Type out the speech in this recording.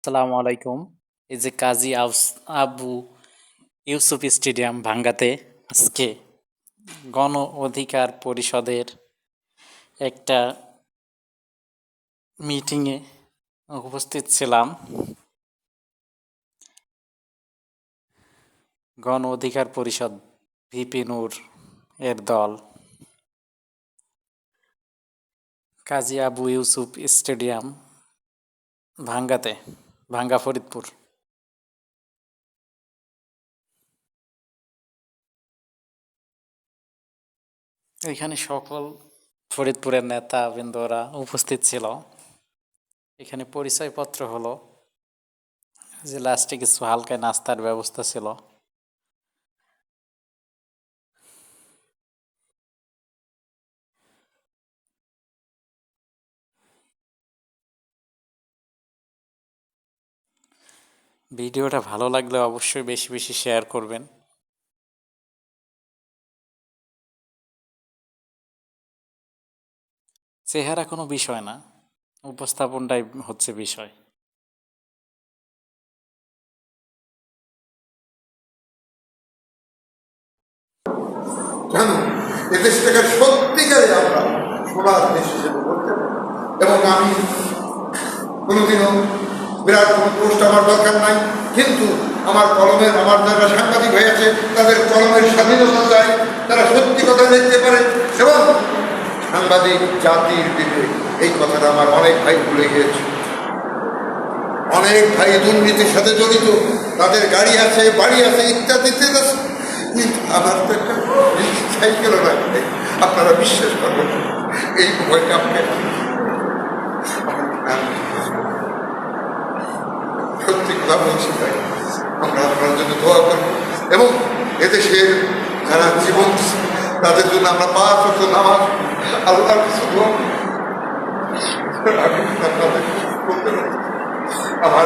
আসসালামু আলাইকুম। এই যে কাজী আবু ইউসুফ স্টেডিয়াম ভাঙ্গাতে আজকে গণ অধিকার পরিষদের একটা মিটিংয়ে উপস্থিত ছিলাম। গণ অধিকার পরিষদ ভিপি নূর এর দল কাজী আবু ইউসুফ স্টেডিয়াম ভাঙ্গা ফরিদপুর। এখানে সকল ফরিদপুরের নেতাবৃন্দরা উপস্থিত ছিল। এখানে পরিচয়পত্র হলো, যে লাস্টে কিছু হালকা নাস্তার ব্যবস্থা ছিল। ভিডিওটা ভালো লাগলে অবশ্যই বেশি বেশি শেয়ার করবেন। চেহারা কোনো বিষয় না, উপস্থাপনটাই হচ্ছে বিষয়। জানো, এদেশটাকে সত্যিকারে আমরা সোনার দেশ হিসেবে করতে পারি। এবং আমি কোনোদিনও বিরাট কোনো পোস্ট আমার দরকার নাই, কিন্তু আমার কলমের, আমার যারা সাংবাদিক হয়েছে তাদের কলমের স্বাধীনতা চাই, তারা সত্যি কথা লিখতে পারে। এবং সাংবাদিক জাতির বিবেক, এই কথাটা আমার অনেক ভাই ভুলে গিয়েছে। অনেক ভাই দুর্নীতির সাথে জড়িত, তাদের গাড়ি আছে, বাড়ি আছে, ইত্যাদিতে আছে, কিন্তু আমার তো একটা সাইকেলও রাখবে। আপনারা বিশ্বাস করবেন, এই ভয়টা আপনি সত্যি কথা বলছি। তাই আমরা আপনার জন্য দোয়া করবো, এবং এদেশের যারা জীবন তাদের জন্য আমরা 5 ওয়াক্ত নামাজ আল্লাহর কাছে দোয়া করি। আমি আপনাদের বলতে পারি আমার